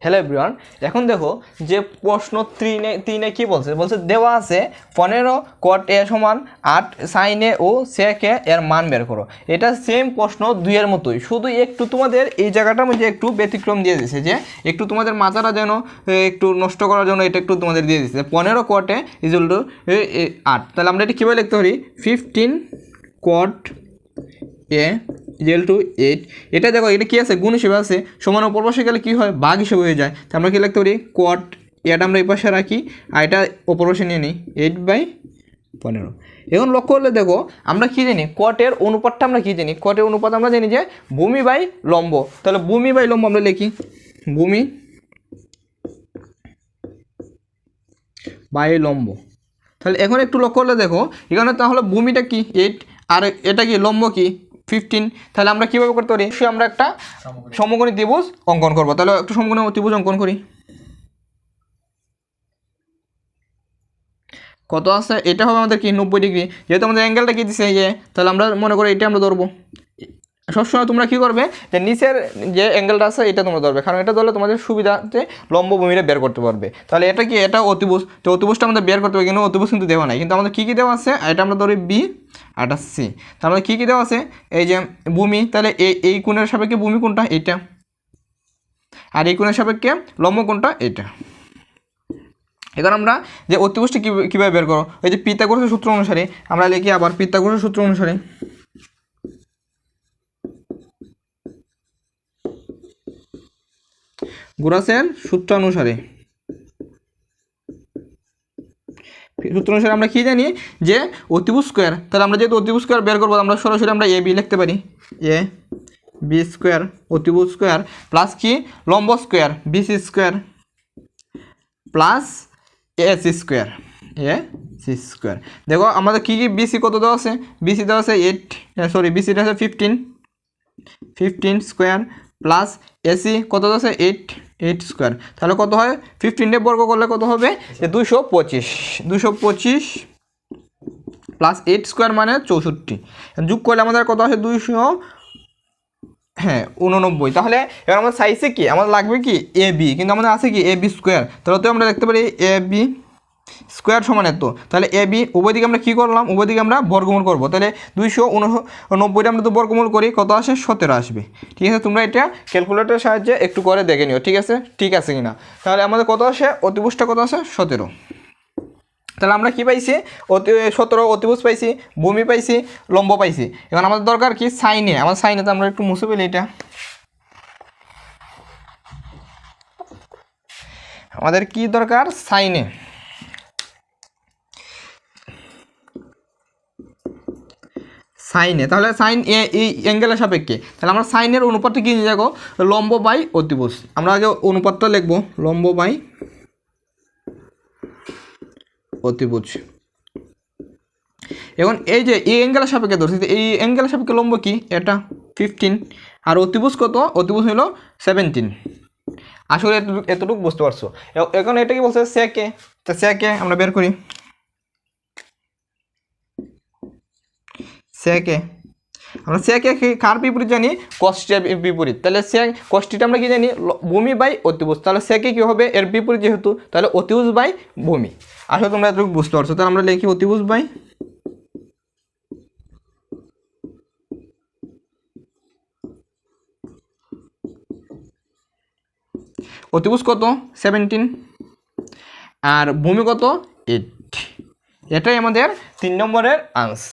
Hello everyone, এখন দেখো যে প্রশ্ন তিনে কি বলছে দেওয়া আছে 15 cot a সমান 8 sin a O sec a এর মান বের করো। এটা সেম প্রশ্ন 2 এর মতোই, শুধু একটু তোমাদের এই জায়গাটার মধ্যে একটু ব্যতিক্রম দিয়ে দিয়েছে, যে একটু তোমাদের মাথাটা যেন একটু নষ্ট করার জন্য এটা একটু তোমাদের দিয়ে দিয়েছে 15 cot a ইকুয়াল টু 8। তাহলে আমরা এটা কীভাবে লিখতে পারি? 15 cot a ইকুয়াল টু 8। এটা দেখো, এটা কি আছে? গুণ হিসেবে আছে, সমান অপর পাশে গেলে কী হয়? ভাগ হিসেবে হয়ে যায়। তো আমরা কী লিখতে পারি? কট এটা আমরা এই পাশে রাখি আর এটা অপর পাশে নিয়ে নিই 8/15। এখন লক্ষ্য করলে দেখো আমরা কী জানি, কটের অনুপাতটা আমরা কী জানি? কটের অনুপাত আমরা জানি যে ভূমি বাই লম্ব। তাহলে ভূমি বাই লম্ব আমরা লিখি ভূমি বাই লম্ব। তাহলে এখন একটু লক্ষ্য করলে দেখো এখানে তাহলে ভূমিটা কি 8 আর এটা কি লম্ব কি 15। তাহলে আমরা কীভাবে করতে পারি? আমরা একটা সমকোণী ত্রিভুজ অঙ্কন করবো। তাহলে একটু সমকোণী ত্রিভুজ অঙ্কন করি। কত আছে? এটা হবে আমাদের কি 90 ডিগ্রি। যেহেতু আমাদের অ্যাঙ্গেলটা কি দিচ্ছে যে, তাহলে আমরা মনে করি এটা আমরা ধরবো। সবসময় তোমরা কী করবে, যে নিচের যে অ্যাঙ্গেলটা আছে এটা তোমরা ধরবে, কারণ এটা ধরলে তোমাদের সুবিধাতে লম্ব ভূমিটা বের করতে পারবে। তাহলে এটা কি? এটা অতিভুজ। তো অতিভুজটা আমাদের বের করতে হবে, কিন্তু অতিভুজ কিন্তু দেওয়া নাই। কিন্তু আমাদের কী কী দেওয়া আছে? এটা আমরা ধরি বি আর এটা সি। তার মধ্যে কী কী দেওয়া আছে? এই যে ভূমি, তাহলে এই কোণের সাপেক্ষে ভূমি কোনটা? এইটা। আর এই কোণের সাপেক্ষে লম্ব কোনটা? এটা। এখন আমরা যে অতিভুজটা কীভাবে বের করো? ওই যে পিথাগোরাসের সূত্র অনুসারে আমরা লিখি, আবার পিথাগোরাসের সূত্র অনুসারে গোরাসের সূত্র অনুসারে আমরা কী জানি? যে অতিভুজ স্কোয়ার। তাহলে আমরা যেহেতু অতিভুজ স্কোয়ার বের করবো, আমরা সরাসরি আমরা এ বি লিখতে পারি। এ বি স্কোয়ার অতিভুজ স্কোয়ার প্লাস কি লম্ব square B C square plus A C square A C square. দেখো আমাদের কী কী বিসি কত দেওয়া আছে? বিসি দেওয়া আছে 8, বিসিটা আছে 15 স্কোয়ার প্লাস এসি কত দেওয়া আছে 8 স্কোয়ার। তাহলে কত হয়? 15 বর্গ করলে কত হবে? যে 225 প্লাস 8 স্কোয়ার মানে 64। যোগ করলে আমাদের কত আসে? 289। তাহলে এবার আমাদের সাইজে কি আমাদের লাগবে? কি এ বি, কিন্তু আমাদের আছে কি এ বি স্কোয়ার। তাহলে তো আমরা দেখতে পারি এ বি স্কোয়ার সমান এত। তাহলে এ বি উভয় দিকে আমরা কী করলাম? উভয় দিকে আমরা বর্গমূল করবো। তাহলে 289 আমরা তো বর্গমূল করি, কত আসে? 17 আসবে। ঠিক আছে, তোমরা এটা ক্যালকুলেটরের সাহায্যে একটু করে দেখে নিও। ঠিক আছে, ঠিক আছে কিনা? তাহলে আমাদের কত আসে? অতিভুজটা কত আসে? 17। তাহলে আমরা কি পাইছি? 17 অতিভুজ পাইছি, ভূমি পাইছি, লম্ব পাইছি। এখন আমাদের দরকার কি? সাইনে। আমার সাইনে তো আমরা একটু মুছে পেলি এটা। আমাদের কি দরকার? সাইনে। তাহলে সাইন এই অ্যাঙ্গেলের সাপেক্ষে। তাহলে আমরা সাইনের অনুপাতটা কি নিয়ে যাবো? লম্ব বাই অতিভুজ। আমরা আগে অনুপাতটা লিখবো, লম্ব বাই অতিভুজ। এখন এই যে এই অ্যাঙ্গেলের সাপেক্ষে ধরছি, এই অ্যাঙ্গেলের সাপেক্ষে লম্ব কি? এটা 15 আর অতিভুজ কত? অতিভুজ হলো 17। আসলে এতটুকু বুঝতে পারছো। এখন এটা কি বলছে? সেকে। তো সেকে আমরা বের করি। সেকে আমরা সেকে কার বিপরীত জানি? কষ্টের বিপরীত। তাহলে কষ্টিটা আমরা কি জানি? ভূমি বাই অতিভুজ। তাহলে সেকে কী হবে? এর বিপরীত যেহেতু, তাহলে অতিভুজ বাই ভূমি। আসলে তোমরা এতটুকু বুঝতে পারছো। তাহলে আমরা লিখি অতিভুজ বাই অতিভুজ কত? 17 আর ভূমি কত? 8। এটাই আমাদের 3 নম্বরের আনসার।